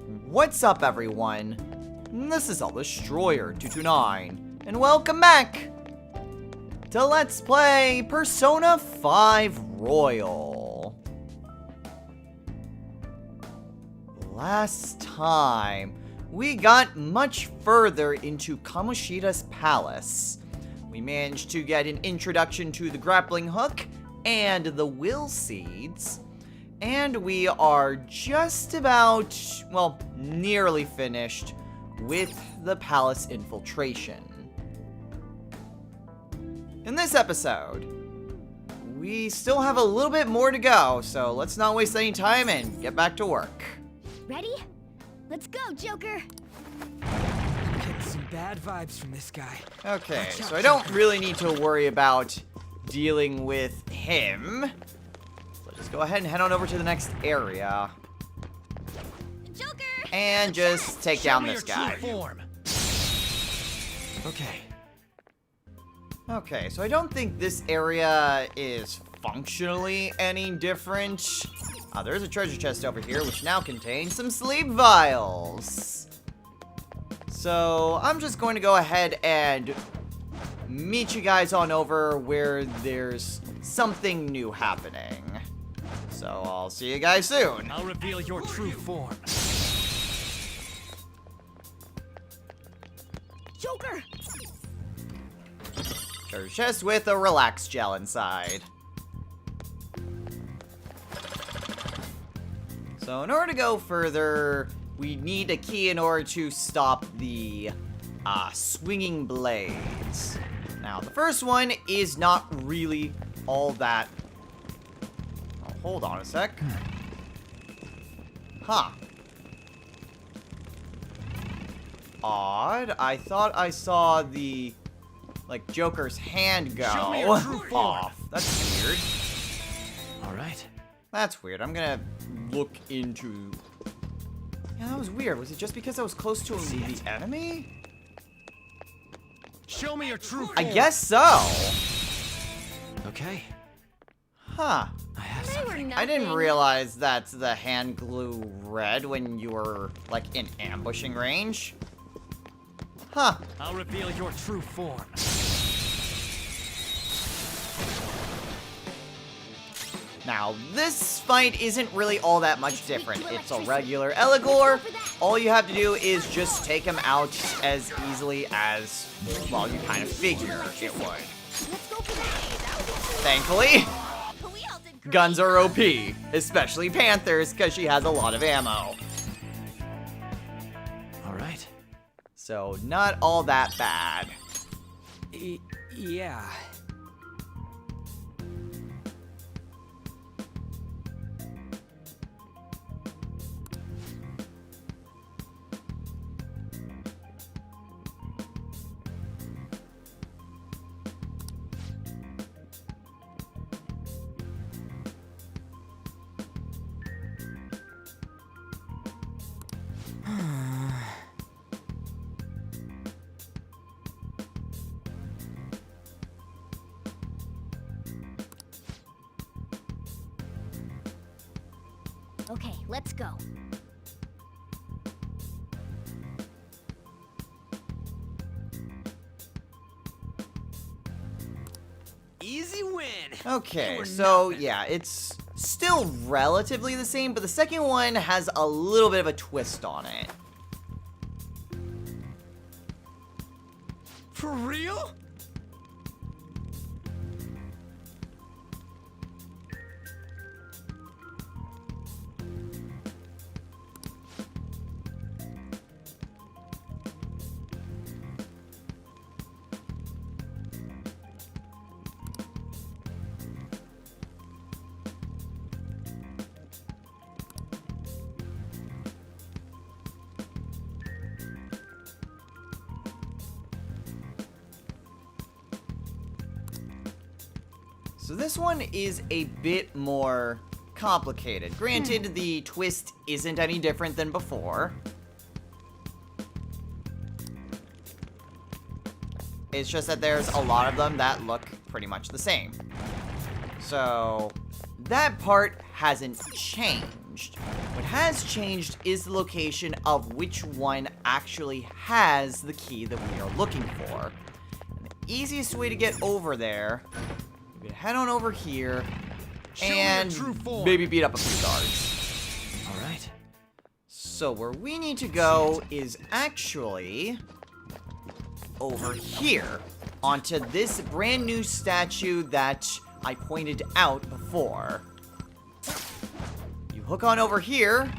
What's up, everyone? This is Destroyer229, and welcome back to Let's Play Persona 5 Royal. Last time, we got much further into Kamoshida's palace. We managed to get an introduction to the grappling hook and the will seeds. And we are just about, well, nearly finished with the palace infiltration. In this episode, we still have a little bit more to go, so let's not waste any time and get back to work. Ready? Let's go, Joker! I'm getting some bad vibes from this guy. Okay, so I don't really need to worry about dealing with him. Just go ahead and head on over to the next area. Joker! And just take down this guy. Okay. Okay, so I don't think this area is functionally any different. There's a treasure chest over here, which now contains some sleep vials. So I'm just going to go ahead and meet you guys on over where there's something new happening. So I'll see you guys soon. I'll reveal your true form. Joker! Treasure chest with a relax gel inside. So in order to go further, we need a key in order to stop the swinging blades. Now, the first one is not really all that... Oh, hold on a sec. Huh. Odd. I thought I saw the, like, Joker's hand go off. That's weird. Alright. That's weird. I'm gonna look into... Yeah, that was weird. Was it just because I was close to the enemy? Show me your true form. I guess so. Okay. Huh. I have They something. were I didn't nothing. realize that the hand glue red when you were, like, in ambushing range. Huh. I'll reveal your true form. Now, this fight isn't really all that much different. It's a regular Eligor. All you have to do is just take him out as easily as, well, you kind of figure it would. Let's go for that. Thankfully, We all did great. guns are OP, especially Panther's, because she has a lot of ammo. Alright. So, not all that bad. Yeah. Okay, let's go. Easy win. Okay, were so nothing. yeah, it's still relatively the same, but the second one has a little bit of a twist on it. For real? So this one is a bit more complicated. Granted, the twist isn't any different than before. It's just that there's a lot of them that look pretty much the same. So that part hasn't changed. changed. What has changed is the location of which one actually has the key that we are looking for. And the easiest way to get over there, we can head on over here and maybe beat up a few guards. All right. So where we need to go is actually over here, onto this brand new statue that I pointed out before. You hook on over here,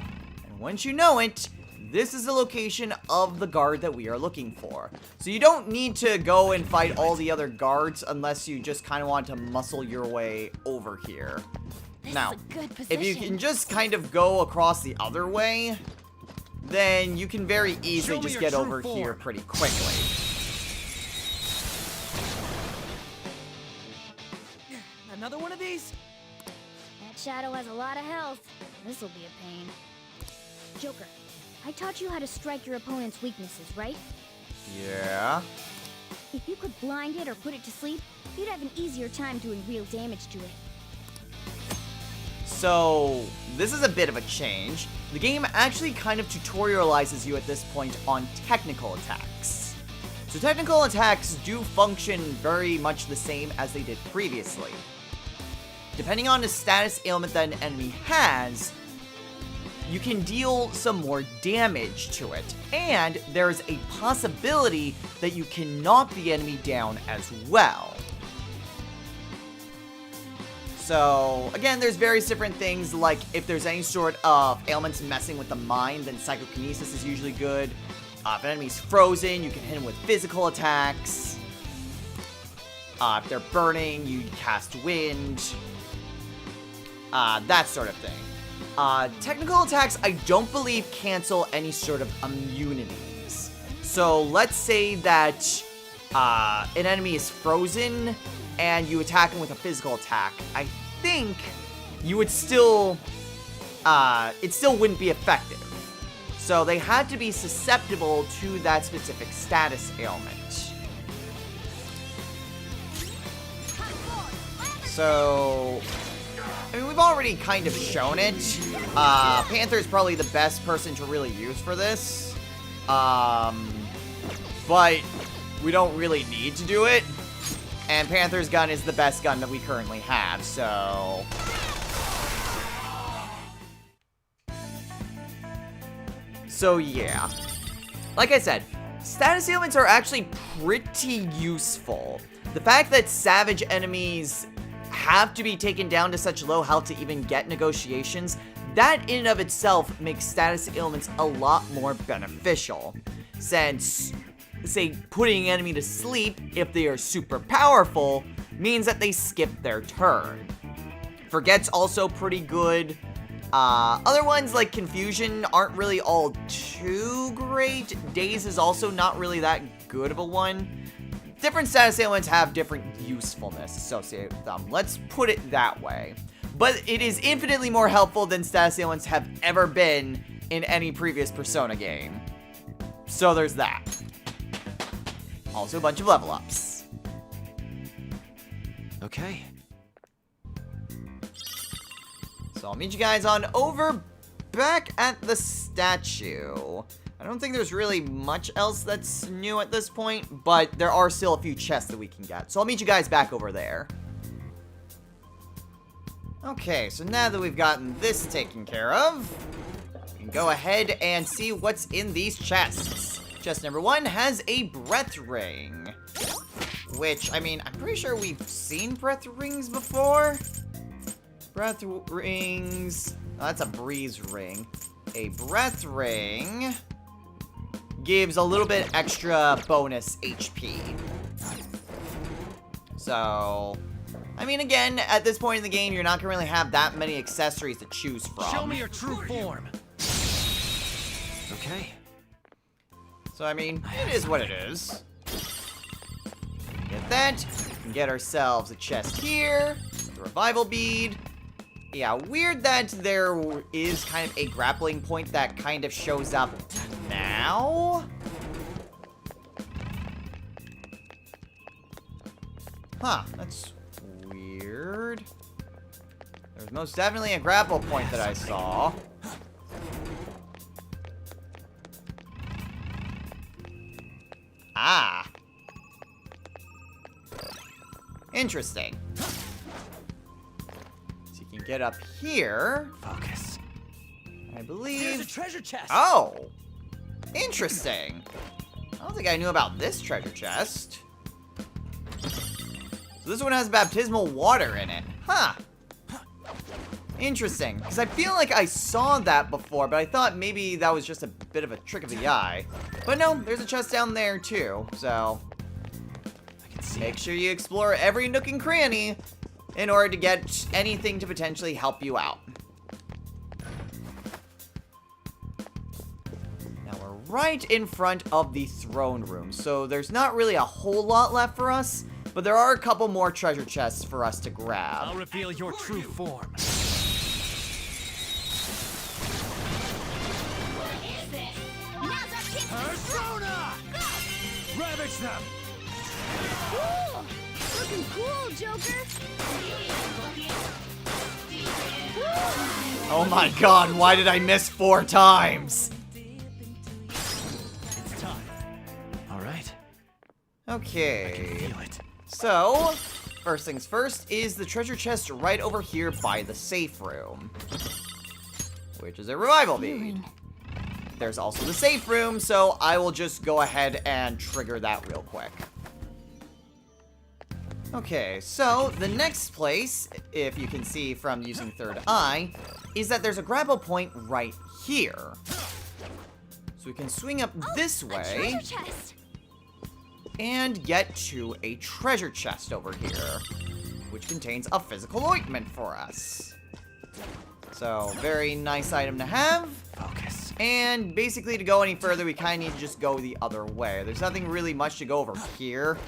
and once you know it, this is the location of the guard that we are looking for. So you don't need to go and fight all the other guards unless you just kind of want to muscle your way over here. This Now, is a good position. if you can just kind of go across the other way, then you can very easily just get over here pretty quickly. Another one of these? That shadow has a lot of health. This'll be a pain. Joker, I taught you how to strike your opponent's weaknesses, right? Yeah. If you could blind it or put it to sleep, you'd have an easier time doing real damage to it. So, this is a bit of a change. The game actually kind of tutorializes you at this point on technical attacks. So technical attacks do function very much the same as they did previously. Depending on the status ailment that an enemy has, you can deal some more damage to it. And there's a possibility that you can knock the enemy down as well. So, again, there's various different things, like if there's any sort of ailments messing with the mind, then psychokinesis is usually good. If an enemy's frozen, you can hit him with physical attacks. If they're burning, you cast wind. That sort of thing. Technical attacks, I don't believe, cancel any sort of immunities. So, let's say that an enemy is frozen, and you attack him with a physical attack. I think you would still, it still wouldn't be effective. So they had to be susceptible to that specific status ailment. So, I mean, we've already kind of shown it. Panther's probably the best person to really use for this. But we don't really need to do it. And Panther's gun is the best gun that we currently have, so... So, yeah. Like I said, status ailments are actually pretty useful. The fact that savage enemies have to be taken down to such low health to even get negotiations, that in and of itself makes status ailments a lot more beneficial. Since... say, putting an enemy to sleep, if they are super powerful, means that they skip their turn. Forget's also pretty good. Other ones, like Confusion, aren't really all too great. Daze is also not really that good of a one. Different status ailments have different usefulness associated with them. Let's put it that way. But it is infinitely more helpful than status ailments have ever been in any previous Persona game. So there's that. Also a bunch of level ups. Okay. So I'll meet you guys on over back at the statue. I don't think there's really much else that's new at this point, but there are still a few chests that we can get. So I'll meet you guys back over there. Okay, so now that we've gotten this taken care of, we can go ahead and see what's in these chests. Chest number 1 has a breath ring. Which, I mean, I'm pretty sure we've seen breath rings before. Breath rings. Oh, that's a breeze ring. A breath ring gives a little bit extra bonus HP. So, I mean, again, at this point in the game, you're not gonna really have that many accessories to choose from. Show me your true form. Okay. So, I mean, it is what it is. Get that. We can get ourselves a chest here. The revival bead. Yeah, weird that there is kind of a grappling point that kind of shows up now. Huh, that's weird. There There's most definitely a grapple point that I saw. Ah. Interesting. So you can get up here. Focus. I believe. There's a treasure chest. Oh. Interesting. I don't think I knew about this treasure chest. So this one has baptismal water in it. Huh. Interesting. Because I feel like I saw that before, but I thought maybe that was just a bit of a trick of the eye. But no, there's a chest down there too. So I can see make it. sure you explore every nook and cranny in order to get anything to potentially help you out. Now we're right in front of the throne room, so there's not really a whole lot left for us, but there are a couple more treasure chests for us to grab. I'll reveal your true form. Persona! Ravage them! Cool! Looking cool, Joker! Oh my god, why did I miss 4 times? It's time. All right. Okay. Feel it. So, first things first is the treasure chest right over here by the safe room, which is a revival bead. There's also the safe room, so I will just go ahead and trigger that real quick. Okay, so the next place, if you can see from using third eye, is that there's a grapple point right here. So we can swing up this way A treasure chest! and get to a treasure chest over here, which contains a physical ointment for us. So, very nice item to have. Focus. And basically, to go any further, we kind of need to just go the other way. There's nothing really much to go over here.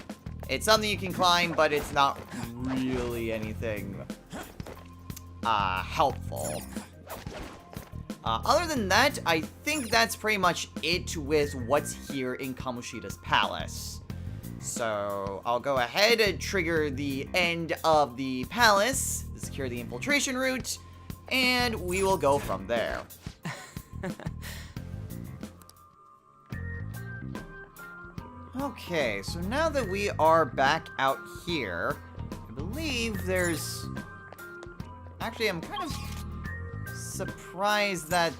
It's something you can climb, but it's not really anything helpful. Other than that, I think that's pretty much it with what's here in Kamoshida's palace. So, I'll go ahead and trigger the end of the palace, secure the infiltration route, and we will go from there. Okay, so now that we are back out here, I believe there's... Actually, I'm kind of surprised that...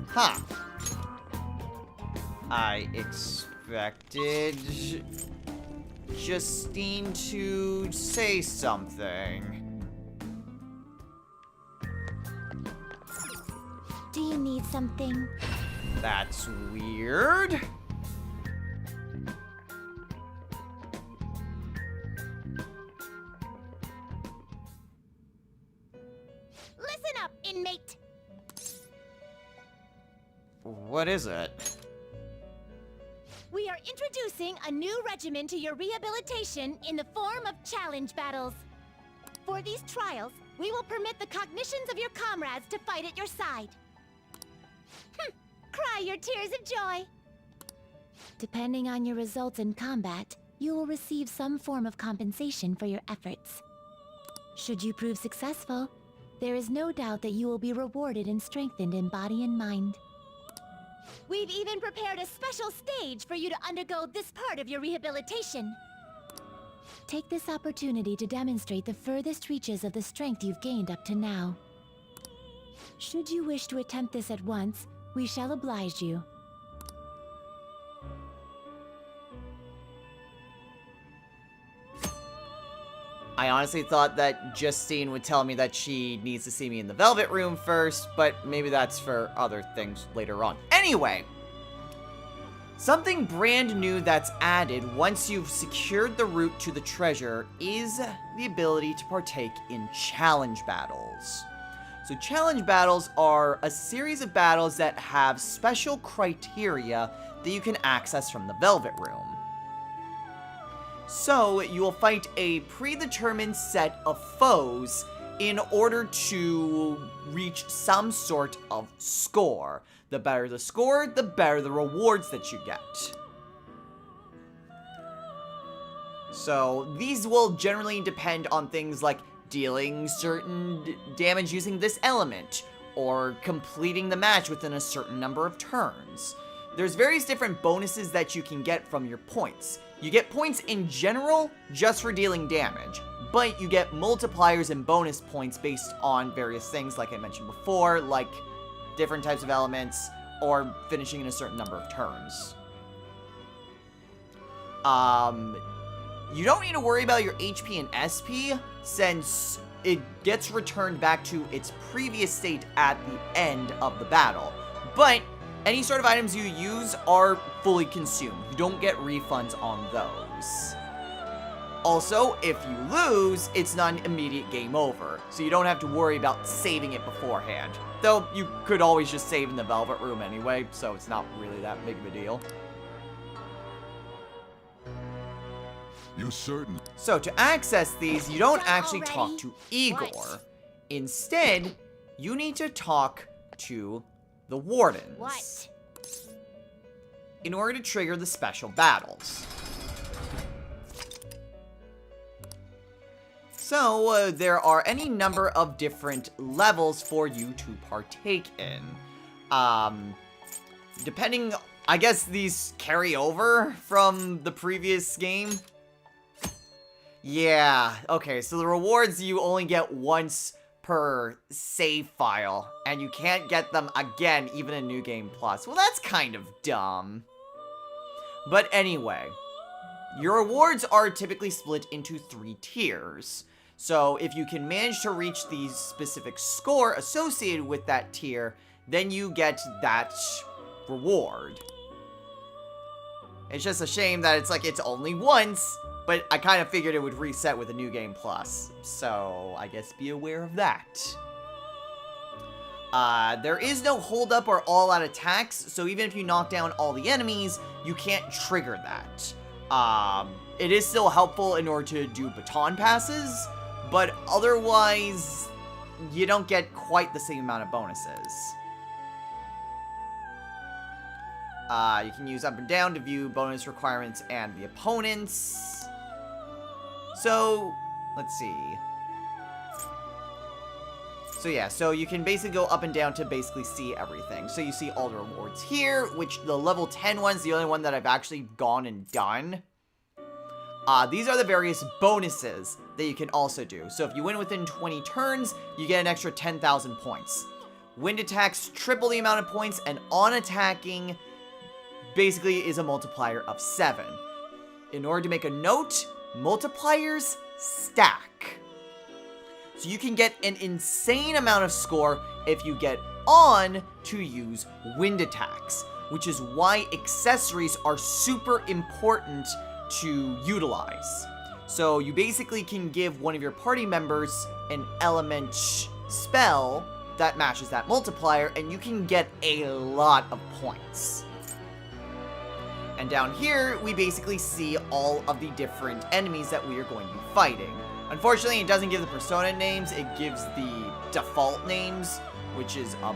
Huh. I expected Justine to say something. Do you need something? That's weird. Listen up, inmate! What is it? We are introducing a new regimen to your rehabilitation in the form of challenge battles. For these trials, we will permit the cognitions of your comrades to fight at your side. Cry your tears of joy. Depending on your results in combat, you will receive some form of compensation for your efforts. Should you prove successful, there is no doubt that you will be rewarded and strengthened in body and mind. We've even prepared a special stage for you to undergo this part of your rehabilitation. Take this opportunity to demonstrate the furthest reaches of the strength you've gained up to now. Should you wish to attempt this at once, we shall oblige you. I honestly thought that Justine would tell me that she needs to see me in the Velvet Room first, but maybe that's for other things later on. Anyway, something brand new that's added once you've secured the route to the treasure is the ability to partake in challenge battles. So challenge battles are a series of battles that have special criteria that you can access from the Velvet Room. So, you will fight a predetermined set of foes in order to reach some sort of score. The better the score, the better the rewards that you get. So, these will generally depend on things like dealing certain damage using this element, or completing the match within a certain number of turns. There's various different bonuses that you can get from your points. You get points in general just for dealing damage, but you get multipliers and bonus points based on various things like I mentioned before, like different types of elements, or finishing in a certain number of turns. You don't need to worry about your HP and SP, since it gets returned back to its previous state at the end of the battle. But any sort of items you use are fully consumed. You don't get refunds on those. Also, if you lose, it's not an immediate game over, so you don't have to worry about saving it beforehand. Though, you could always just save in the Velvet Room anyway, so it's not really that big of a deal. You certain? So, to access these, you don't actually already? talk to Igor. What? Instead, you need to talk to the Wardens. What? In order to trigger the special battles. So, there are any number of different levels for you to partake in. Depending, I guess these carry over from the previous game. Yeah, okay, so the rewards you only get once per save file, and you can't get them again even in New Game Plus. Well, that's kind of dumb. But anyway, your rewards are typically split into 3 tiers. So if you can manage to reach the specific score associated with that tier, then you get that reward. It's just a shame that it's only once, but I kind of figured it would reset with a New Game Plus. So I guess be aware of that. There is no hold up or all out attacks, so even if you knock down all the enemies, you can't trigger that. It is still helpful in order to do baton passes, but otherwise, you don't get quite the same amount of bonuses. You can use up and down to view bonus requirements and the opponents. So, let's see. So yeah, so you can basically go up and down to basically see everything. So you see all the rewards here, which the level 10 one's the only one that I've actually gone and done. These are the various bonuses that you can also do. So if you win within 20 turns, you get an extra 10,000 points. Wind attacks triple the amount of points, and on attacking basically is a multiplier of 7. In order to make a note, multipliers stack. So you can get an insane amount of score if you get on to use wind attacks, which is why accessories are super important to utilize. So you basically can give one of your party members an element spell that matches that multiplier, and you can get a lot of points. And down here, we basically see all of the different enemies that we are going to be fighting. Unfortunately, it doesn't give the persona names, it gives the default names, which is a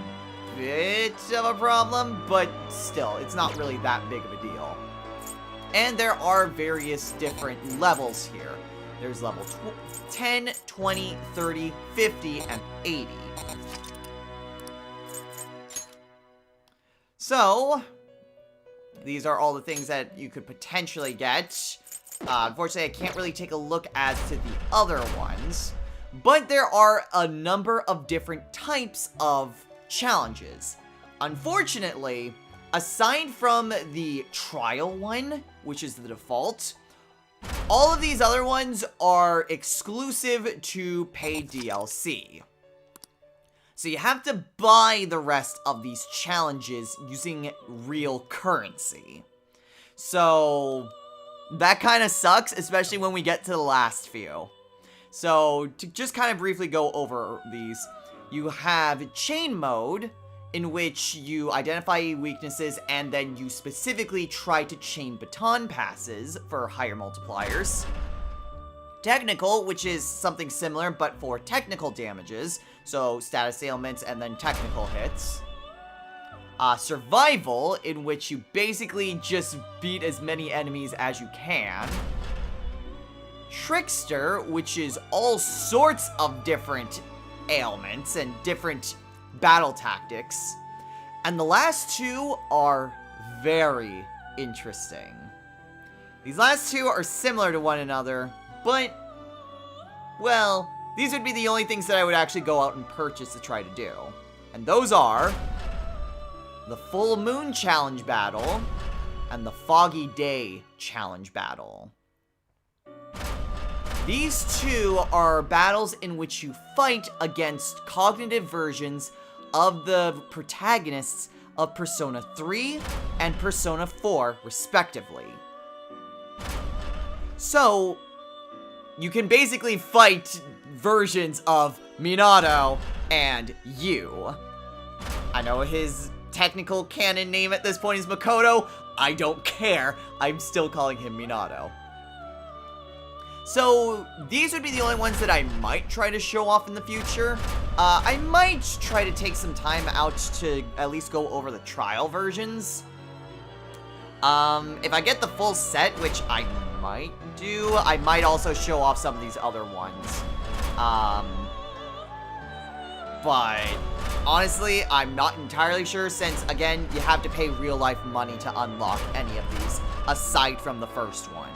bit of a problem, but still, it's not really that big of a deal. And there are various different levels here. There's level 10, 20, 30, 50, and 80. So, these are all the things that you could potentially get. Unfortunately, I can't really take a look as to the other ones. But there are a number of different types of challenges. Unfortunately, aside from the trial one, which is the default, all of these other ones are exclusive to paid DLC. So you have to buy the rest of these challenges using real currency. So that kind of sucks, especially when we get to the last few. So to just kind of briefly go over these, you have chain mode, in which you identify weaknesses and then you specifically try to chain baton passes for higher multipliers. Technical, which is something similar but for technical damages, so status ailments and then technical hits. Survival, in which you basically just beat as many enemies as you can. Trickster, which is all sorts of different ailments and different battle tactics. And the last two are very interesting. These last two are similar to one another, but, well, these would be the only things that I would actually go out and purchase to try to do. And those are the Full Moon Challenge Battle and the Foggy Day Challenge Battle. These two are battles in which you fight against cognitive versions of the protagonists of Persona 3 and Persona 4, respectively. So, you can basically fight versions of Minato and you. I know his technical canon name at this point is Makoto. I don't care. I'm still calling him Minato. So, these would be the only ones that I might try to show off in the future. I might try to take some time out to at least go over the trial versions. If I get the full set, which I might do, I might also show off some of these other ones. But honestly, I'm not entirely sure since, again, you have to pay real-life money to unlock any of these, aside from the first one.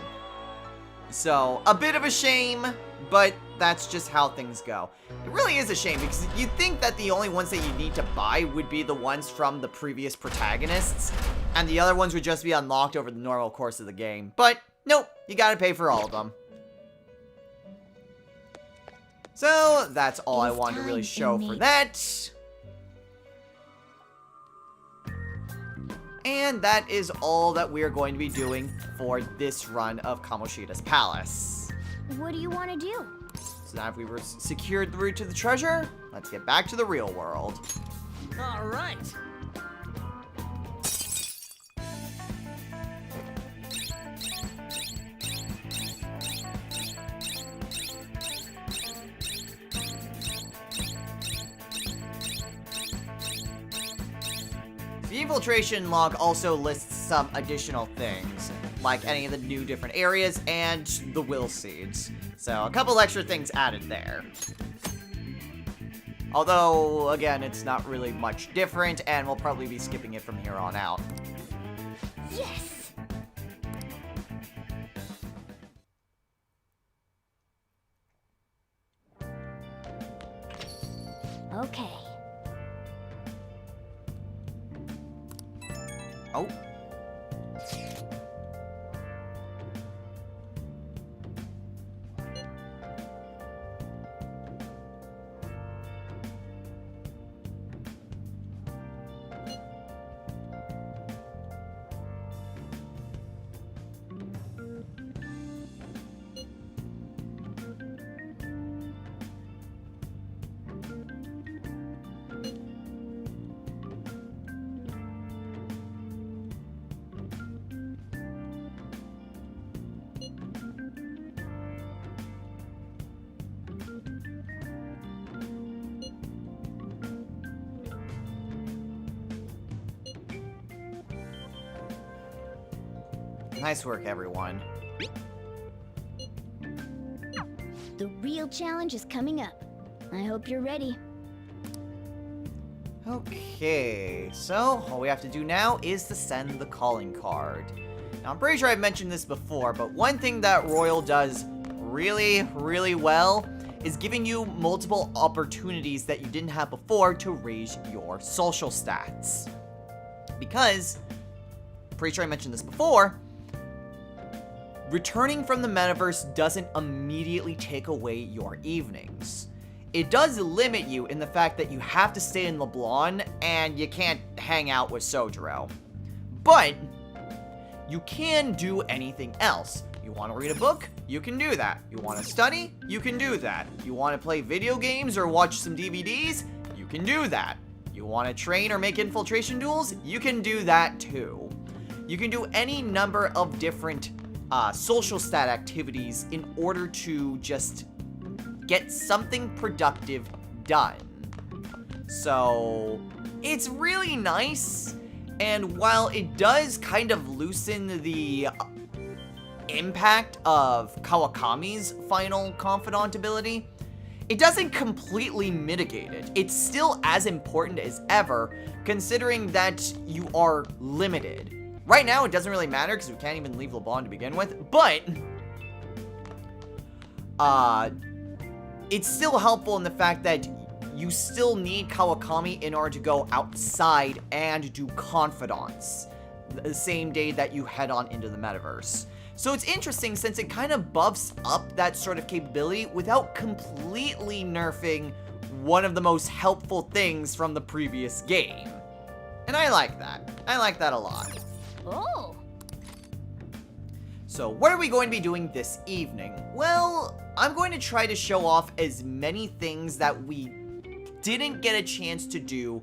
So, a bit of a shame, but that's just how things go. It really is a shame, because you'd think that the only ones that you need to buy would be the ones from the previous protagonists, and the other ones would just be unlocked over the normal course of the game. But, nope, you gotta pay for all of them. So, that's all I wanted to really show for that. And that is all that we are going to be doing for this run of Kamoshida's Palace. What do you want to do? So now if we've secured the route to the treasure, let's get back to the real world. All right. The infiltration log also lists some additional things, like any of the new different areas and the will seeds. So a couple extra things added there. Although, again, it's not really much different, and we'll probably be skipping it from here on out. Yes! Okay. Oh. Nice work, everyone. The real challenge is coming up. I hope you're ready. Okay, so all we have to do now is to send the calling card. Now, I'm pretty sure I've mentioned this before, but one thing that Royal does really, really well is giving you multiple opportunities that you didn't have before to raise your social stats. Because, pretty sure I mentioned this before, returning from the metaverse doesn't immediately take away your evenings. It does limit you in the fact that you have to stay in Leblon and you can't hang out with Sojiro. But you can do anything else. You want to read a book? You can do that. You want to study? You can do that. You want to play video games or watch some DVDs? You can do that. You want to train or make infiltration duels? You can do that too. You can do any number of different social stat activities in order to just get something productive done. So, it's really nice, and while it does kind of loosen the impact of Kawakami's final confidant ability, it doesn't completely mitigate it. It's still as important as ever, considering that you are limited. Right now, it doesn't really matter because we can't even leave LeBlanc to begin with, but it's still helpful in the fact that you still need Kawakami in order to go outside and do confidants the same day that you head on into the metaverse. So it's interesting since it kind of buffs up that sort of capability without completely nerfing one of the most helpful things from the previous game. And I like that. I like that a lot. Oh. So what are we going to be doing this evening? Well, I'm going to try to show off as many things that we didn't get a chance to do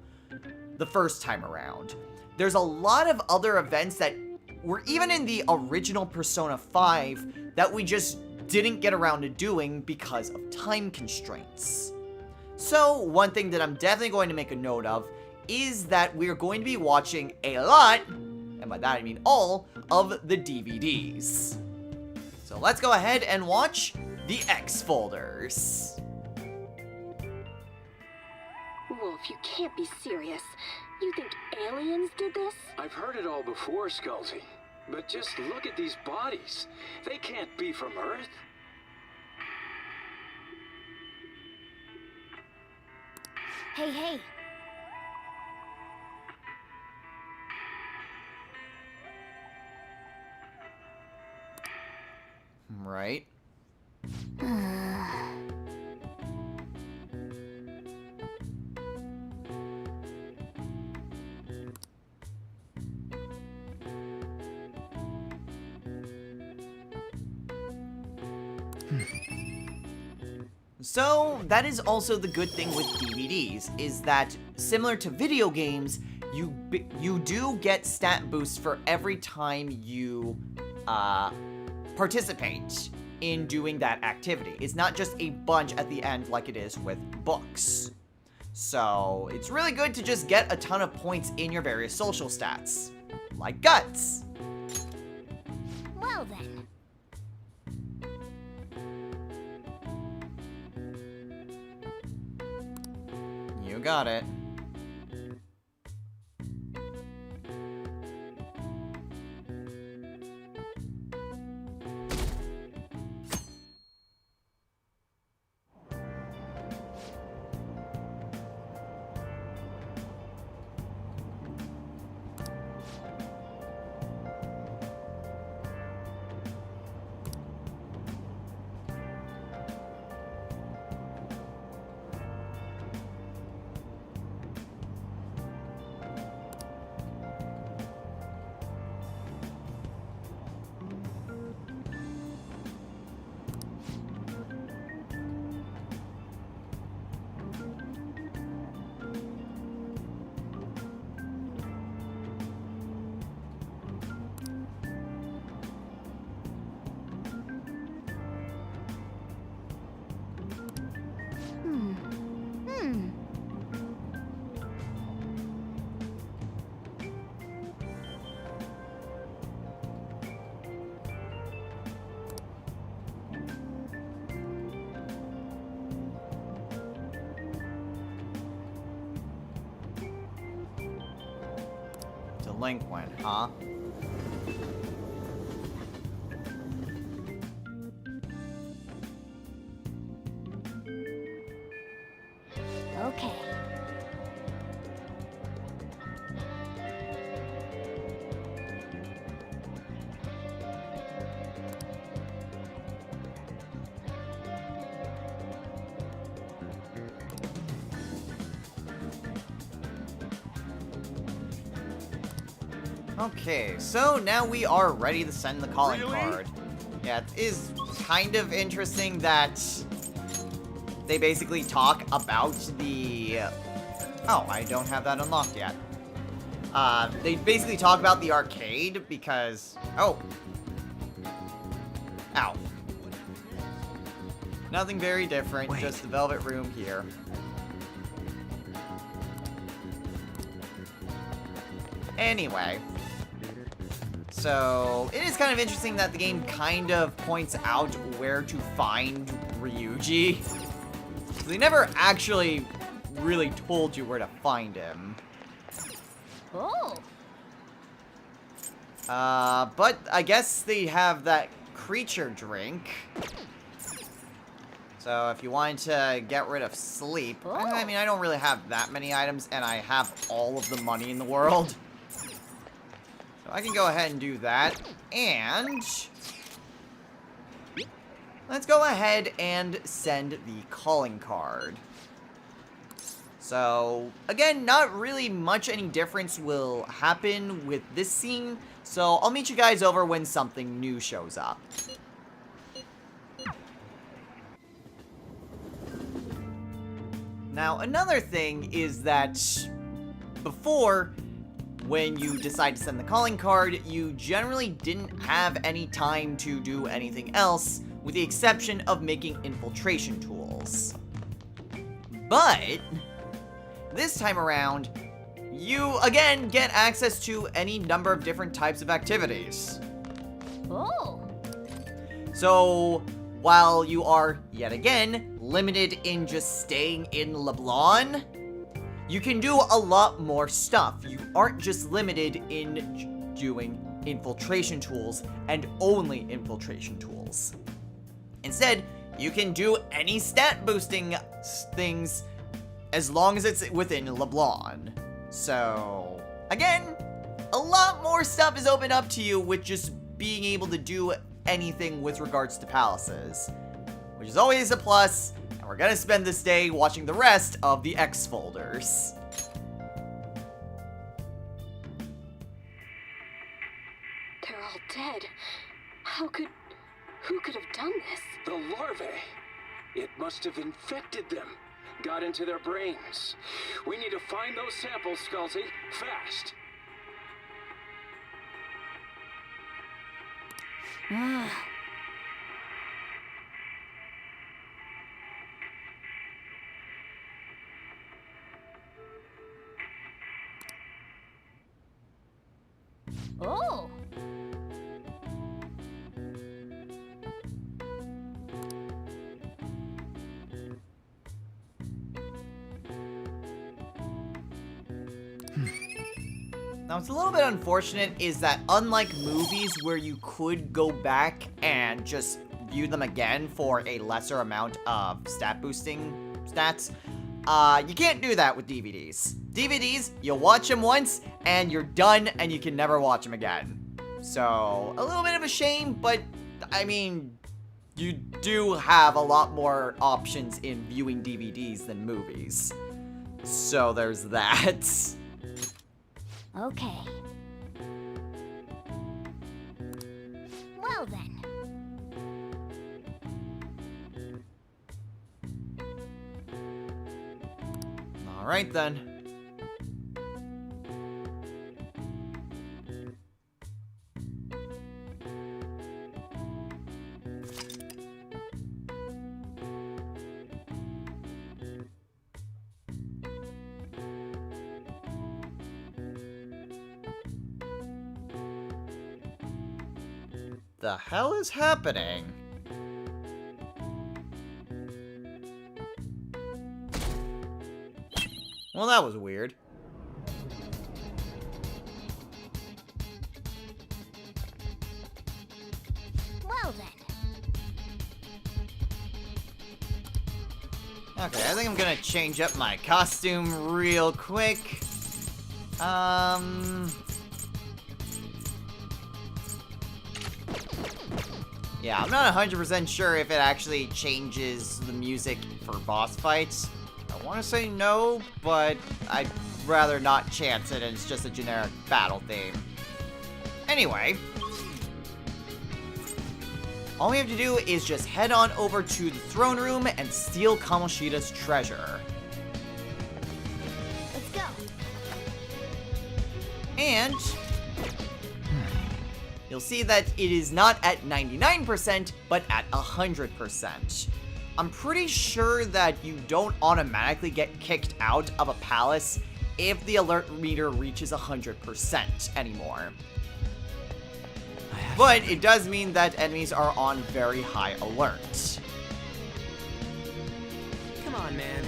the first time around. There's a lot of other events that were even in the original Persona 5 that we just didn't get around to doing because of time constraints. So one thing that I'm definitely going to make a note of is that we're going to be watching a lot, and by that I mean all, of the DVDs. So let's go ahead and watch the X folders. Wolf, you can't be serious. You think aliens did this? I've heard it all before, Skullsy. But just look at these bodies. They can't be from Earth. Hey, hey. Right. So, that is also the good thing with DVDs, is that, similar to video games, you do get stat boosts for every time you, participate in doing that activity. It's not just a bunch at the end like it is with books. So, it's really good to just get a ton of points in your various social stats, like guts. Well then. You got it. Delinquent, huh? Okay. Okay, so now we are ready to send the calling card. Yeah, it is kind of interesting that they basically talk about the... Oh, I don't have that unlocked yet. They basically talk about the arcade because... Oh. Ow. Nothing very different, Wait. just the Velvet Room here. Anyway. So, it is kind of interesting that the game kind of points out where to find Ryuji. They never actually really told you where to find him. Oh. But I guess they have that creature drink. So if you wanted to get rid of sleep, I mean, I don't really have that many items, and I have all of the money in the world. So I can go ahead and do that, and let's go ahead and send the calling card. So, again, not really much any difference will happen with this scene, so I'll meet you guys over when something new shows up. Now, another thing is that before, when you decide to send the calling card, you generally didn't have any time to do anything else, with the exception of making infiltration tools. But this time around, you again get access to any number of different types of activities. Oh. So, while you are, yet again, limited in just staying in Leblon, you can do a lot more stuff. You aren't just limited in doing infiltration tools and only infiltration tools. Instead, you can do any stat boosting things as long as it's within Leblon. So, again, a lot more stuff is opened up to you with just being able to do anything with regards to palaces, which is always a plus, and we're gonna spend this day watching the rest of the X folders. They're all dead. Who could have done this? The larvae. It must have infected them. Got into their brains. We need to find those samples, Skullsy. Fast. Oh. Now, what's a little bit unfortunate is that unlike movies where you could go back and just view them again for a lesser amount of stat boosting stats, you can't do that with DVDs. DVDs, you watch them once and you're done and you can never watch them again. So, a little bit of a shame, but I mean, you do have a lot more options in viewing DVDs than movies. So there's that. Okay. Well then. Alright then. The hell is happening? Well, that was weird. Well then. Okay, I think I'm gonna change up my costume real quick. Yeah, I'm not 100% sure if it actually changes the music for boss fights. I want to say no, but I'd rather not chance it, and it's just a generic battle theme. Anyway, all we have to do is just head on over to the throne room and steal Kamoshida's treasure. Let's go. And you'll see that it is not at 99%, but at 100%. I'm pretty sure that you don't automatically get kicked out of a palace if the alert meter reaches 100% anymore. but it does mean that enemies are on very high alert. Come on, man.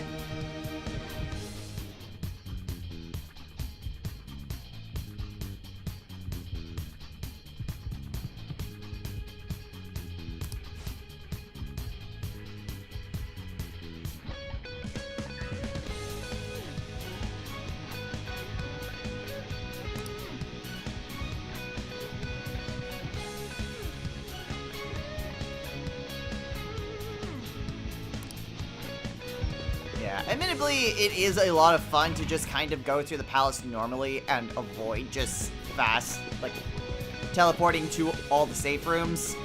Yeah, admittedly, it is a lot of fun to just kind of go through the palace normally and avoid just fast, like, teleporting to all the safe rooms.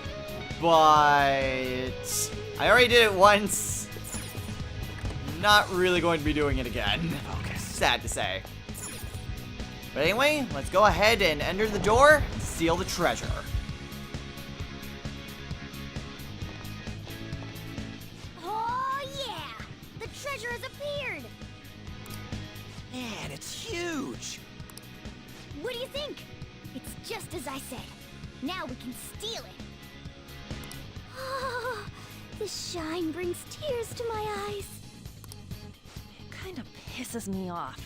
But I already did it once. Not really going to be doing it again. Focus. Sad to say. But anyway, let's go ahead and enter the door, steal the treasure. Oh, yeah! The treasure has appeared! Man, it's huge. What do you think? It's just as I said. Now we can steal it. Oh, the shine brings tears to my eyes. It kind of pisses me off.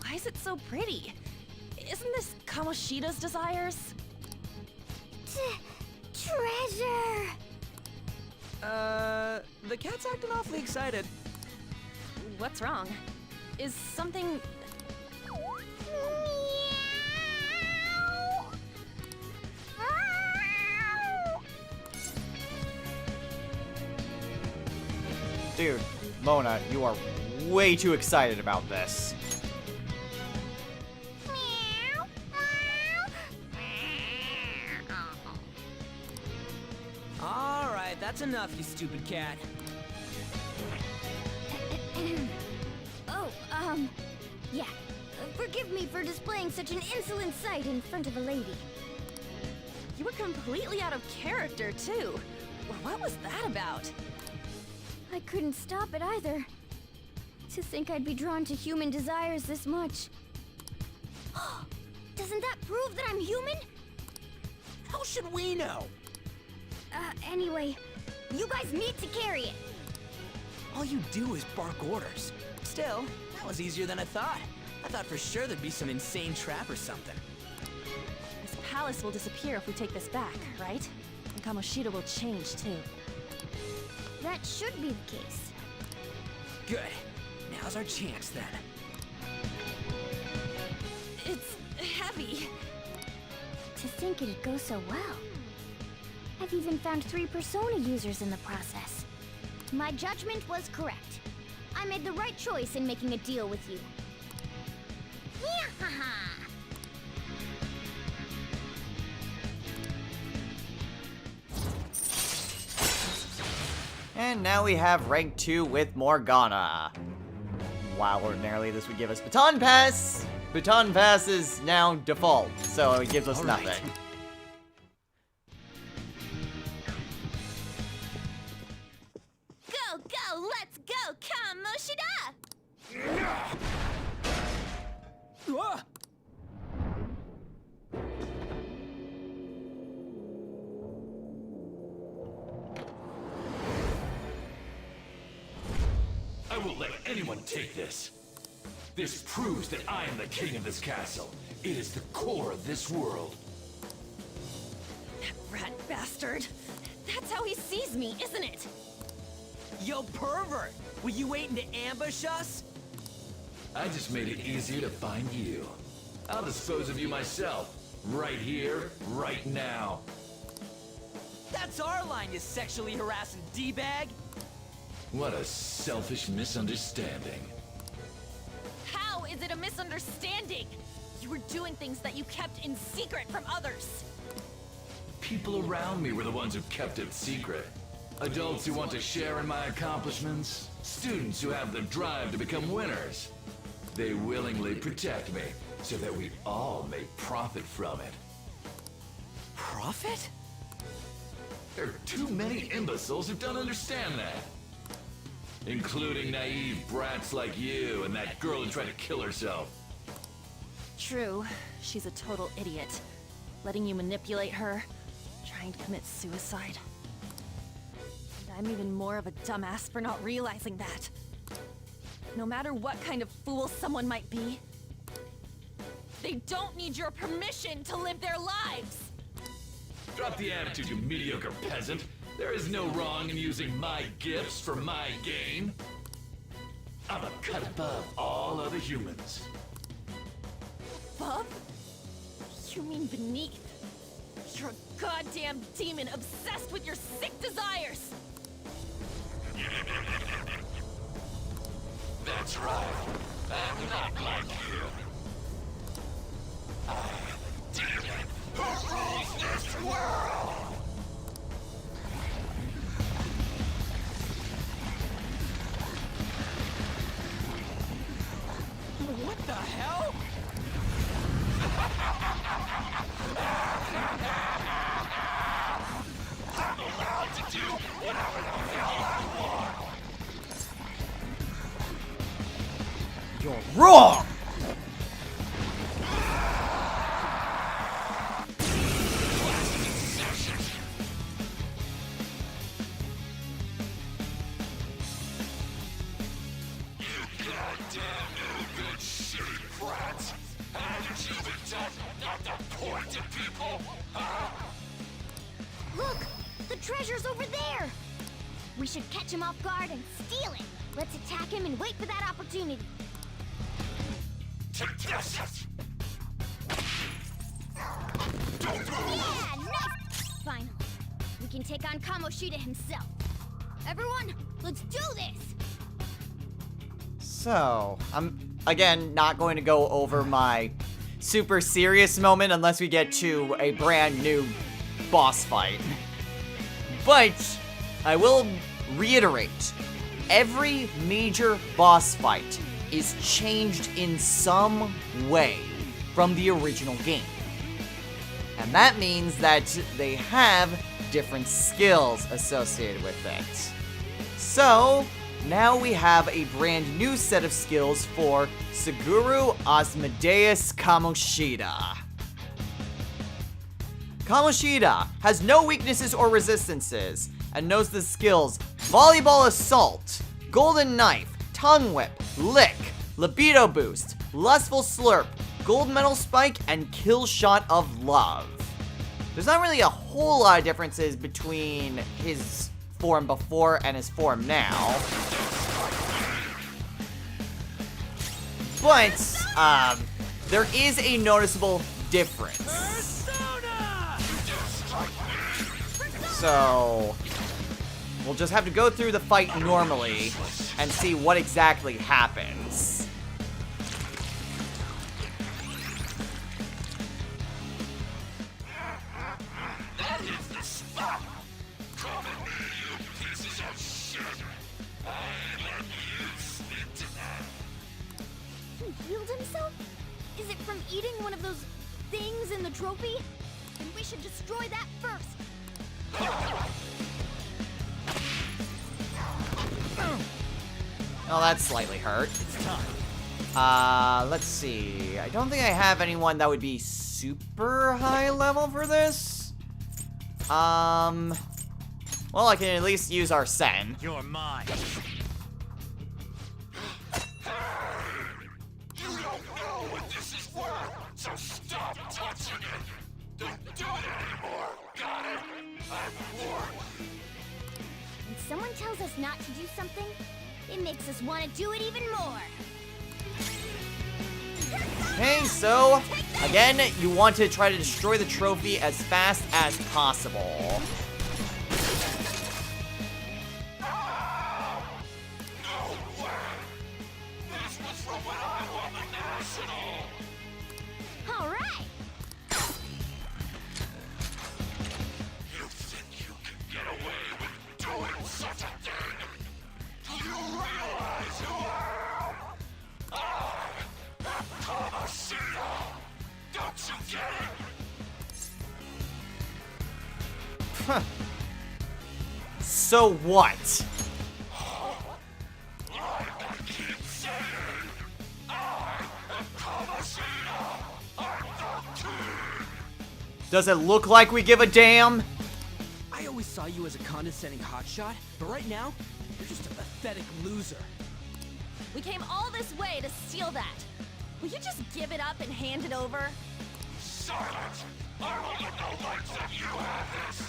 Why is it so pretty? Isn't this Kamoshida's desires? Treasure! The cat's acting awfully excited. What's wrong? Is something... Dude, Mona, you are way too excited about this. All right, that's enough, you stupid cat. Oh, yeah. Forgive me for displaying such an insolent sight in front of a lady. You were completely out of character, too. What was that about? I couldn't stop it either. To think I'd be drawn to human desires this much. Doesn't that prove that I'm human? How should we know? Anyway, you guys need to carry it. All you do is bark orders. Still, that was easier than I thought. I thought for sure there'd be some insane trap or something. This palace will disappear if we take this back, right? And Kamoshida will change, too. That should be the case. Good. Now's our chance, then. It's heavy. To think it'd go so well. I've even found 3 Persona users in the process. My judgment was correct. I made the right choice in making a deal with you. Yeeaaah! And now we have rank 2 with Morgana. While ordinarily this would give us Baton Pass, Baton Pass is now default, so it gives us All right. nothing. Go, go, let's go, Kamoshida! Ah! I won't let anyone take this. This proves that I am the king of this castle. It is the core of this world. Rat bastard. That's how he sees me, isn't it? Yo, pervert! Were you waiting to ambush us? I just made it easier to find you. I'll dispose of you myself. Right here, right now. That's our line, you sexually harassing D-bag! What a selfish misunderstanding. How is it a misunderstanding? You were doing things that you kept in secret from others. People around me were the ones who kept it secret. Adults who want to share in my accomplishments. Students who have the drive to become winners. They willingly protect me so that we all may profit from it. Profit? There are too many imbeciles who don't understand that. Including naive brats like you and that girl who tried to kill herself. True, she's a total idiot. Letting you manipulate her. Trying to commit suicide. And I'm even more of a dumbass for not realizing that. No matter what kind of fool someone might be, they don't need your permission to live their lives! Drop the attitude, you mediocre peasant. There is no wrong in using my gifts for my gain. I'm a cut above all other humans. Above? You mean beneath? You're a goddamn demon obsessed with your sick desires! That's right. I'm not like you. I'm the demon who rules this world! What the hell? I'm allowed to do whatever the hell I want! You're wrong! Look! The treasure's over there! We should catch him off guard and steal it! Let's attack him and wait for that opportunity. Yeah, nice! Finally, we can take on Kamoshida himself. Everyone, let's do this! So, I'm, again, not going to go over my super serious moment unless we get to a brand new boss fight. But, I will reiterate, every major boss fight is changed in some way from the original game. And that means that they have different skills associated with it. So, now we have a brand new set of skills for Suguru Asmodeus Kamoshida. Kamoshida has no weaknesses or resistances, and knows the skills Volleyball Assault, Golden Knife, Tongue Whip, Lick, Libido Boost, Lustful Slurp, Gold Medal Spike, and Kill Shot of Love. There's not really a whole lot of differences between his form before and his form now. But, there is a noticeable difference. So, we'll just have to go through the fight normally and see what exactly happens. That is the spot! Come at me, you pieces of shit! I ain't letting you speak to that! He healed himself? Is it from eating one of those things in the trophy? Then we should destroy that first. Oh, that's slightly hurt. Let's see. I don't think I have anyone that would be super high level for this. Well, I can at least use our Sen. You're mine. You don't know what this is worth, so stop touching it! Don't do it anymore, got it? I'm warned. When someone tells us not to do something, it makes us want to do it even more. Okay, so, again, you want to try to destroy the trophy as fast as possible. All right. You think you can get away with doing such a thing? Do you realize who I am? I'm Kamoshida! Don't you get it? Huh. So what? Like I keep saying, I am Kamoshida! I'm the king! Does it look like we give a damn? always saw you as a condescending hotshot, but right now, you're just a pathetic loser. We came all this way to steal that. Will you just give it up and hand it over? Silence! I will get no lights if you have this!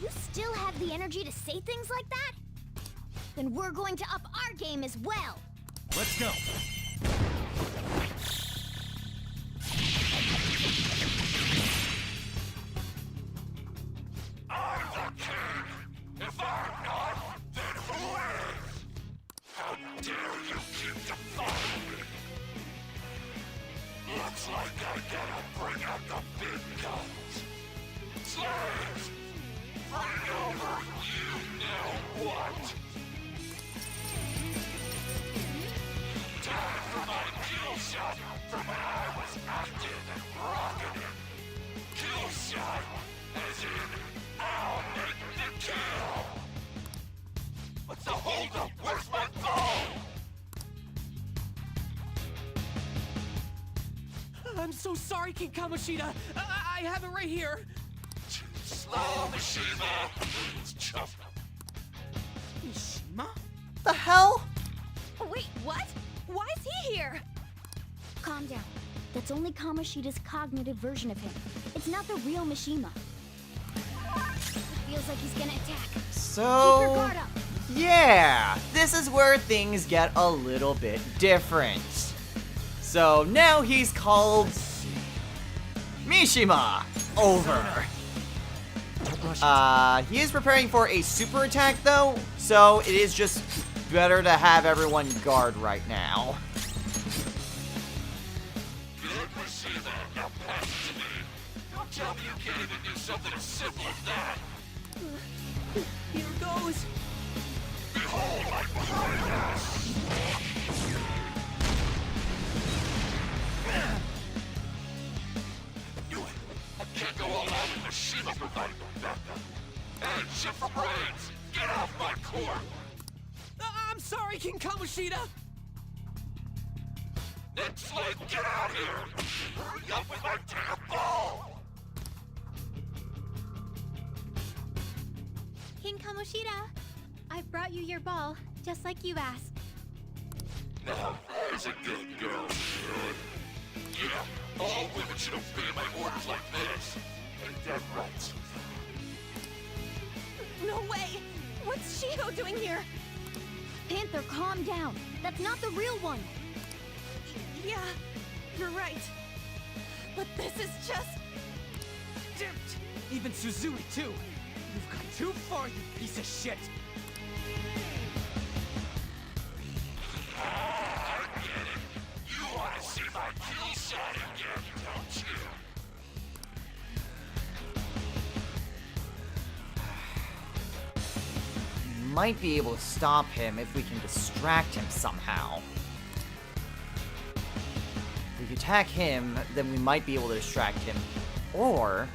You still have the energy to say things like that? Then we're going to up our game as well. Let's go. I'm the king! If I'm not, then who is? How dare you keep defying me? Looks like I gotta bring out the big guns. Slaves! Bring over you know what? Time for my kill shot from when I was active and rocking it. Kill shot, as in, I'll make the kill! What's the holdup? Where's my bow? I'm so sorry, King Kamoshida. I have it right here. Too slow, Mishima. It's just Mishima? The hell? Oh, wait, what? Why is he here? Calm down. That's only Kamoshida's cognitive version of him. It's not the real Mishima. It feels like he's gonna attack. Keep your So, guard up. yeah, this is where things get a little bit different. So now he's called Mishima. Over. He is preparing for a super attack though, so it is just better to have everyone guard right now. good, Mishima. Now pass it to me. Don't tell me you can't even do something as simple as that. Here goes. Behold my greatness! Knew it. I can't go all out with Mishima providing the backup. Hey, shit for brains! Get off my court! I'm sorry, King Kamoshida. Next slave, get out here! Hurry up with my damn ball! King Kamoshida, I brought you your ball, just like you asked. Now there's a good girl, kid. Yeah, all women should obey my orders like this. Ain't that right? No way! What's Shiho doing here? Panther, calm down. That's not the real one. Yeah, you're right. But this is just... Dipped. Even Suzui, too. You've gone too far, you piece of shit. I get it. You want to see my kill shot again, don't you? Might be able to stop him if we can distract him somehow. If we attack him, then we might be able to distract him. Or,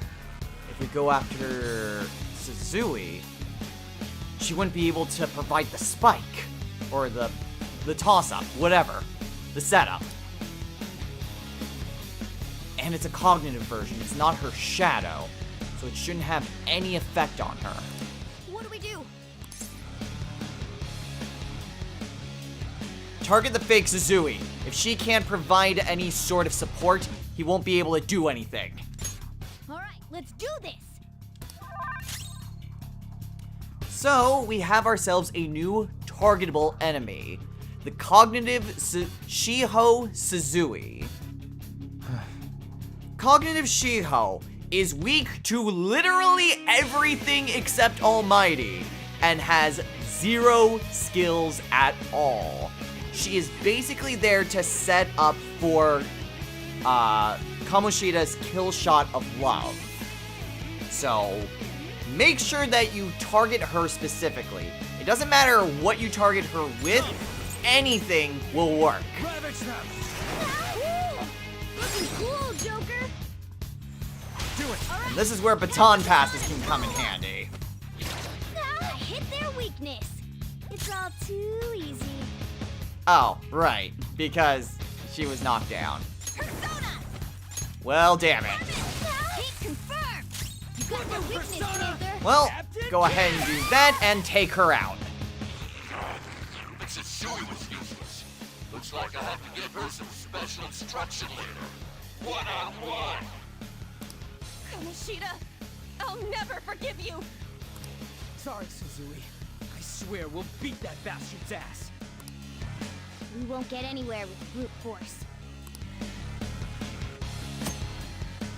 if we go after Suzui, she wouldn't be able to provide the spike. Or the toss-up, whatever. The setup. And it's a cognitive version, it's not her shadow. So it shouldn't have any effect on her. What do we do? Target the fake Suzui. If she can't provide any sort of support, he won't be able to do anything. Alright, let's do this! So, we have ourselves a new targetable enemy. The cognitive Shiho Suzui. Cognitive Shiho is weak to literally everything except Almighty, and has 0 skills at all. She is basically there to set up for Kamoshida's kill shot of love. So, make sure that you target her specifically. It doesn't matter what you target her with, anything will work. Ravage them. Looking cool, Joker! Do it. And this is where baton passes can come in handy. Ah, hit their weakness. It's all too easy. Oh, right, because she was knocked down. Persona! Well, damn it. Hit confirmed! You You've got no weakness, Panther. Well, go ahead and do that and take her out. But Shisui was useless. Looks like I have to give her some special instruction later. One-on-one. Kamoshida, I'll never forgive you. Sorry, Suzui. I swear we'll beat that bastard's ass. We won't get anywhere with brute force.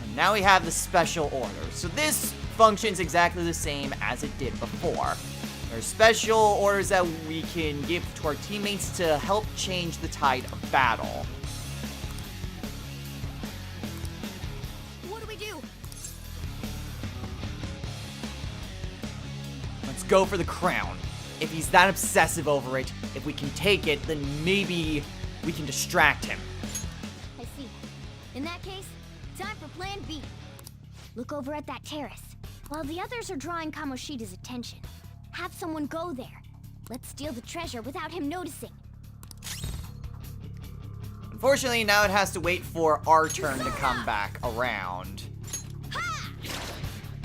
And now we have the special orders. So this functions exactly the same as it did before. There's special orders that we can give to our teammates to help change the tide of battle. What do we do? Let's go for the crown. If he's that obsessive over it, if we can take it, then maybe we can distract him. I see. In that case, time for plan B. Look over at that terrace. While the others are drawing Kamoshida's attention, have someone go there. Let's steal the treasure without him noticing. Unfortunately, now it has to wait for our turn to come back around.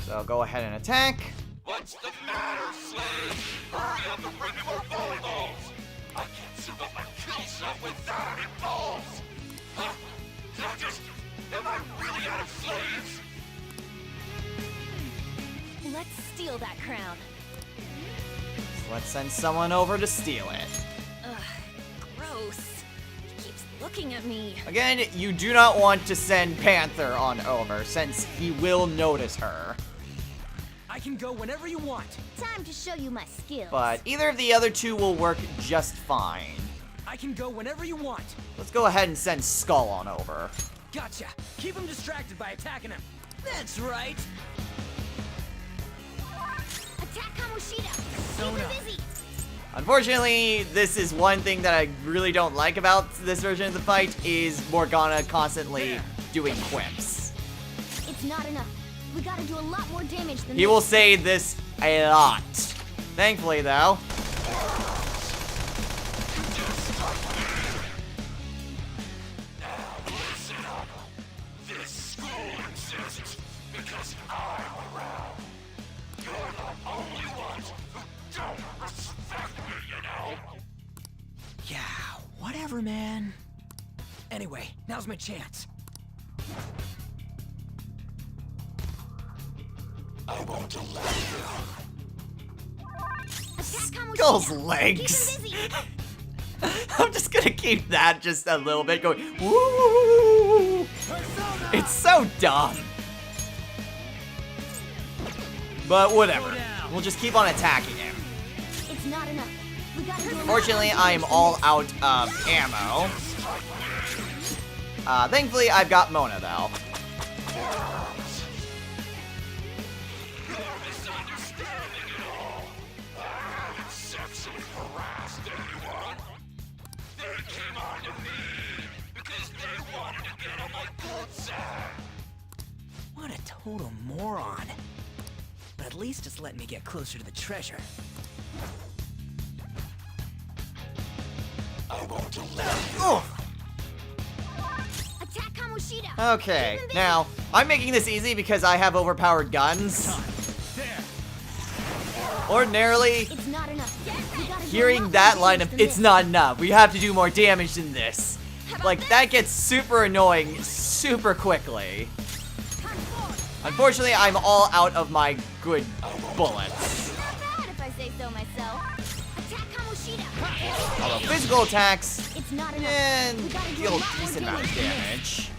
So go ahead and attack. What's the matter, slave? Hurry up and bring me more volleyballs! I can't soup up my kill shot without any balls! Huh? Am I really out of slaves? Let's steal that crown. So let's send someone over to steal it. Ugh, gross. He keeps looking at me. Again, you do not want to send Panther on over, since he will notice her. I can go whenever you want. Time to show you my skills. But either of the other two will work just fine. I can go whenever you want. Let's go ahead and send Skull on over. Gotcha. Keep him distracted by attacking him. That's right. Attack Kamoshida! Sona. Keep him busy! Unfortunately, this is one thing that I really don't like about this version of the fight, is Morgana constantly doing quips. It's not enough. We gotta do a lot more damage than He this. will say this a lot. Thankfully, though, Listen up. This school exists because I'm around. You're the only ones who don't respect me, you know? Yeah, whatever, man. Anyway, now's my chance. I won't allow you. Attack Kamoshida! Skull's Keep legs. him busy! I'm just gonna keep that just a little bit going. Woo! It's so dumb. But whatever. We'll just keep on attacking him. It's not enough. We gotta do a lot Fortunately, more I am damage than all this. out of ammo. Thankfully, I've got Mona, though. You're misunderstanding it all. I haven't sexually harassed anyone. They came on to me because they wanted to get on my good side. What a total moron. But at least it's letting me get closer to the treasure. I won't allow you. Oh. Attack Kamoshida! Okay, Keep him busy. now, I'm making this easy because I have overpowered guns. Ordinarily, It's not enough. We gotta do a hearing lot that more line damage of than "it's this. not enough, we have to do more damage than this," like, that gets super annoying super quickly. Unfortunately, I'm all out of my good bullets. Not bad if I say so myself. Attack Kamoshida! Although physical attacks It's not enough. and We gotta do deal a a lot more decent amount of than this. damage.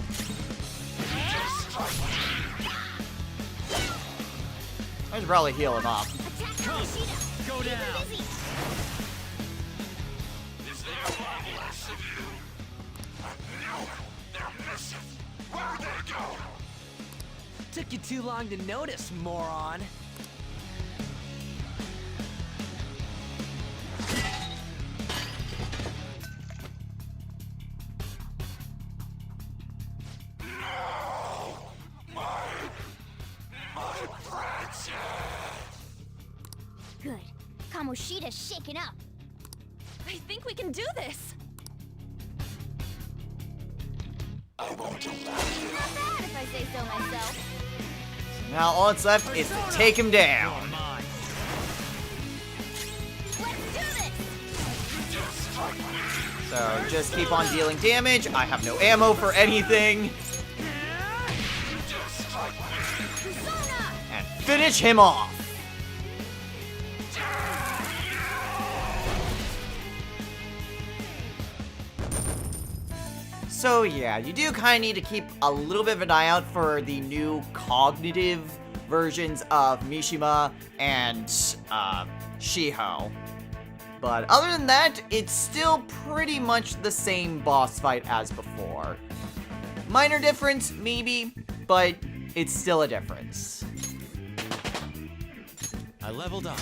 I should probably heal him up. Attack Kamoshida! Go Keep him down. busy! Is there one less of you? No, they're missing. Where'd they go? Took you too long to notice, moron. My princess. Good. Kamoshida's shaken up. I think we can do this. I won't allow you. Not bad if I say so myself. Now all that's left is to take him down. So just keep on dealing damage. I have no ammo for anything. And finish him off. So yeah, you do kind of need to keep a little bit of an eye out for the new cognitive versions of Mishima and Shiho. But other than that, it's still pretty much the same boss fight as before. Minor difference, maybe, but it's still a difference. I leveled up.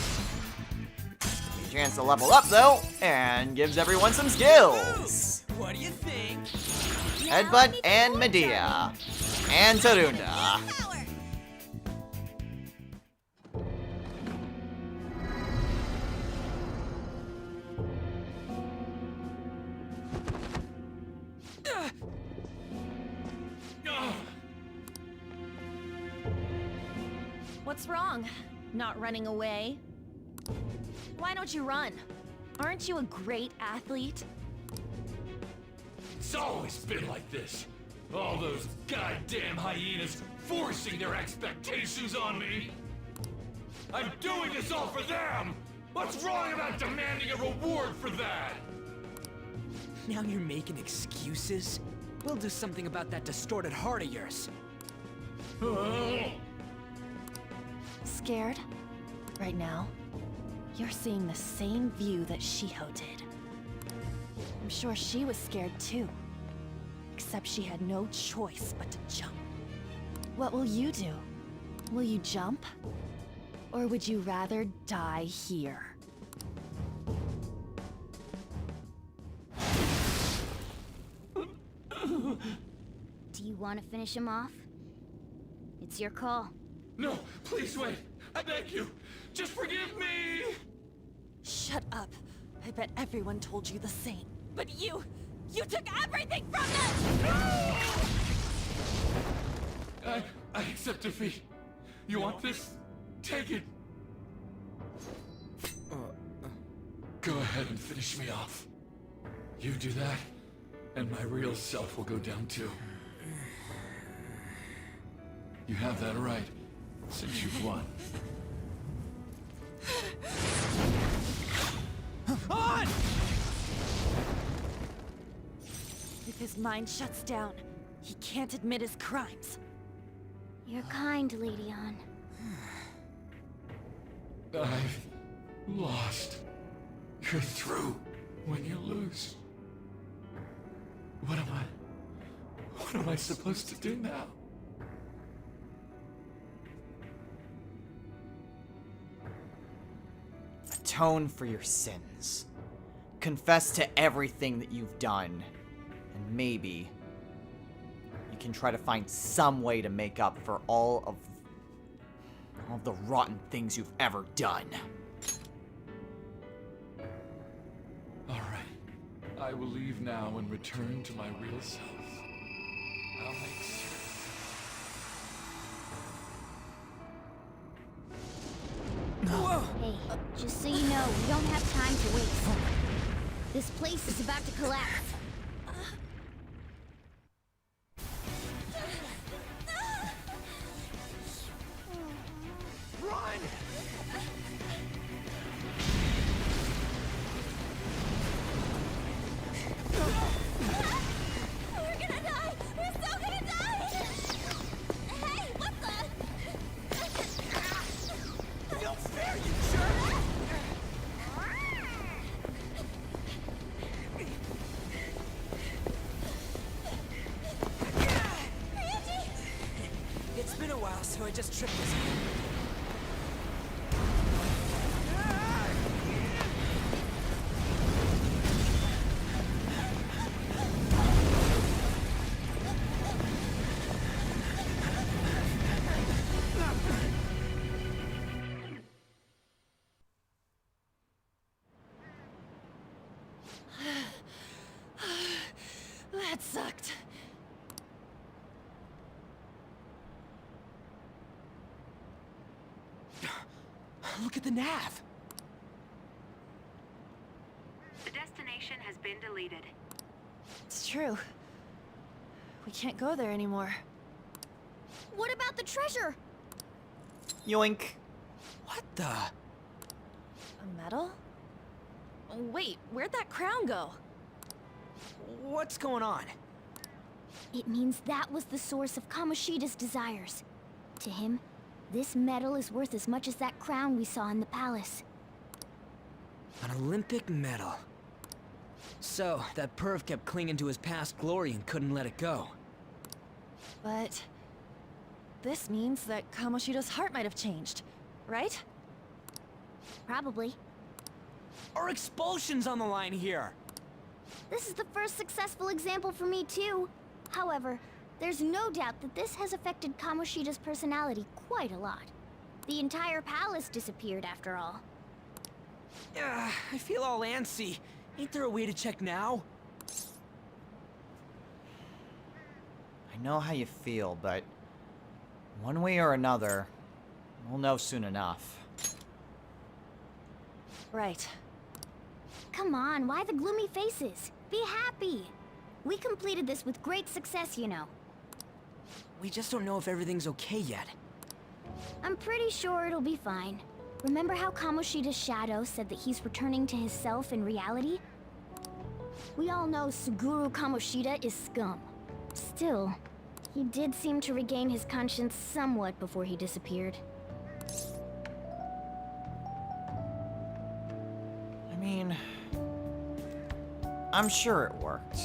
A chance to level up though, and gives everyone some skills. What do you think? Headbutt and Medea. And Tarunda. What's wrong? Not running away? Why don't you run? Aren't you a great athlete? It's always been like this. All those goddamn hyenas forcing their expectations on me. I'm doing this all for them! What's wrong about demanding a reward for that? Now you're making excuses? We'll do something about that distorted heart of yours. Scared? Right now? You're seeing the same view that Shiho did. I'm sure she was scared too. Except she had no choice but to jump. What will you do? Will you jump? Or would you rather die here? Do you want to finish him off? It's your call. No, please wait. I beg you. Just forgive me. Shut up. I bet everyone told you the same. But you took everything from them! I accept defeat. You want this? Take it. Go ahead and finish me off. You do that, and my real self will go down too. You have that right, since you've won. On! If his mind shuts down, he can't admit his crimes. You're kind, Lady Ann. I've lost. You're through when you lose. What am I supposed to do now? Atone for your sins. Confess to everything that you've done. And maybe you can try to find some way to make up for all of the rotten things you've ever done. All right. I will leave now and return to my real self. I'll make certain. Hey, just so you know, we don't have time to waste. This place is about to collapse. Run! We're gonna die! We're so gonna die! Hey, what the? Don't spare you, jerk! It's been a while, so I just tripped this. That sucked. Look at the nav. The destination has been deleted. It's true. We can't go there anymore. What about the treasure? Yoink. What the? A medal? Wait, where'd that crown go? What's going on? It means that was the source of Kamoshida's desires. To him, this medal is worth as much as that crown we saw in the palace. An Olympic medal. So, that perv kept clinging to his past glory and couldn't let it go. But this means that Kamoshida's heart might have changed, right? Probably. Our expulsion's on the line here! This is the first successful example for me, too. However, there's no doubt that this has affected Kamoshida's personality quite a lot. The entire palace disappeared, after all. I feel all antsy. Ain't there a way to check now? I know how you feel, but one way or another, we'll know soon enough. Right. Come on, why the gloomy faces? Be happy! We completed this with great success, you know. We just don't know if everything's okay yet. I'm pretty sure it'll be fine. Remember how Kamoshida's shadow said that he's returning to his self in reality? We all know Suguru Kamoshida is scum. Still, he did seem to regain his conscience somewhat before he disappeared. I mean, I'm sure it worked.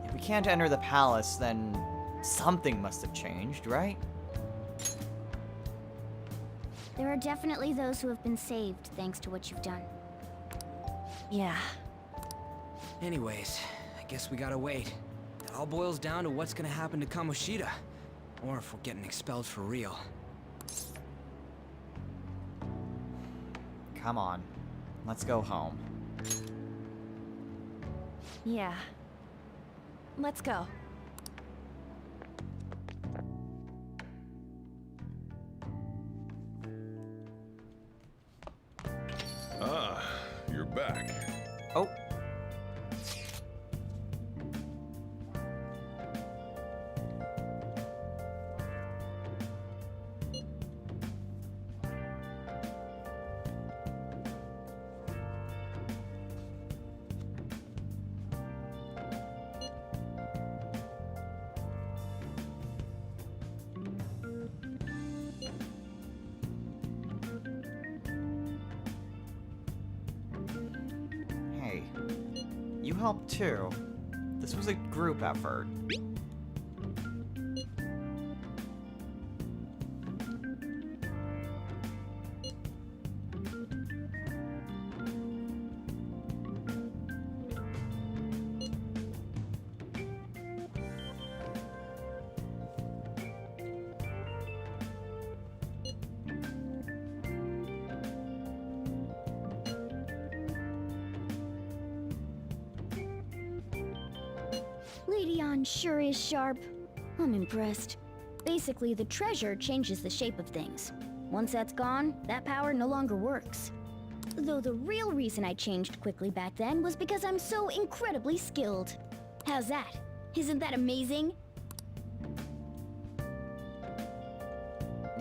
If we can't enter the palace, then something must have changed, right? There are definitely those who have been saved thanks to what you've done. Yeah. Anyways, I guess we gotta wait. It all boils down to what's gonna happen to Kamoshida. Or if we're getting expelled for real. Come on, let's go home. Yeah. Let's go. Ah, you're back. Oh. Hey, you helped too. This was a group effort. Lady Ann sure is sharp. I'm impressed. Basically, the treasure changes the shape of things. Once that's gone, that power no longer works. Though the real reason I changed quickly back then was because I'm so incredibly skilled. How's that? Isn't that amazing?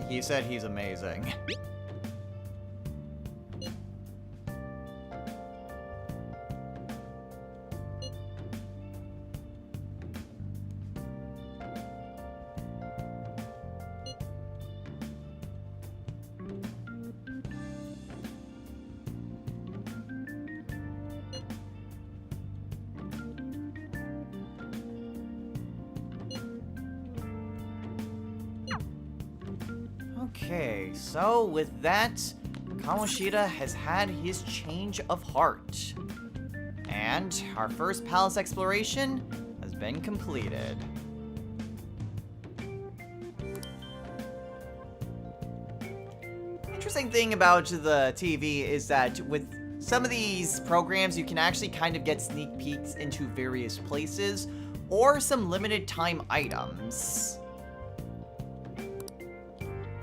He said he's amazing. Okay, so with that, Kamoshida has had his change of heart. And our first palace exploration has been completed. Interesting thing about the TV is that with some of these programs, you can actually kind of get sneak peeks into various places or some limited time items.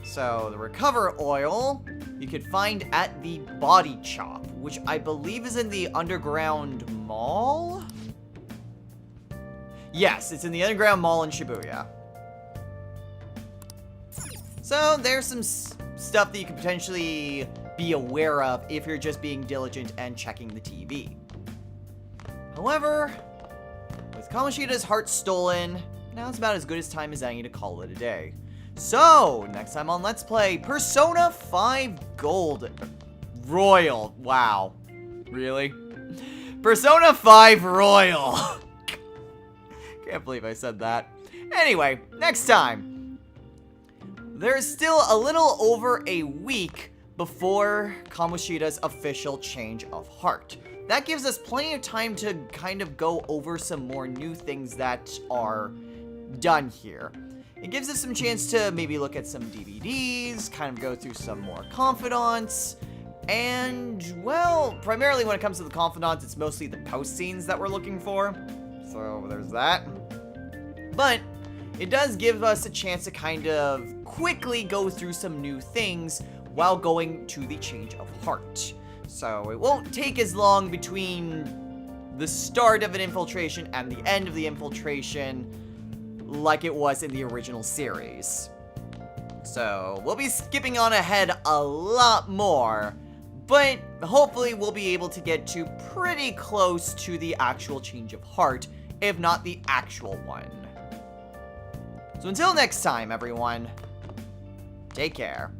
So the recover oil you could find at the Body Chop, which I believe is in the underground mall? Yes, it's in the underground mall in Shibuya. So there's some stuff that you could potentially be aware of if you're just being diligent and checking the TV. However, with Kamoshida's heart stolen, now it's about as good a time as any to call it a day. So, next time on Let's Play, Persona 5 Gold Royal. Wow. Really? Persona 5 Royal. Can't believe I said that. Anyway, next time. There's still a little over a week before Kamoshida's official change of heart. That gives us plenty of time to kind of go over some more new things that are done here. It gives us some chance to maybe look at some DVDs, kind of go through some more confidants, and, well, primarily when it comes to the confidants, it's mostly the post scenes that we're looking for. So there's that. But it does give us a chance to kind of quickly go through some new things while going to the change of heart. So it won't take as long between the start of an infiltration and the end of the infiltration like it was in the original series. So we'll be skipping on ahead a lot more, but hopefully we'll be able to get to pretty close to the actual change of heart, if not the actual one. So until next time, everyone, take care.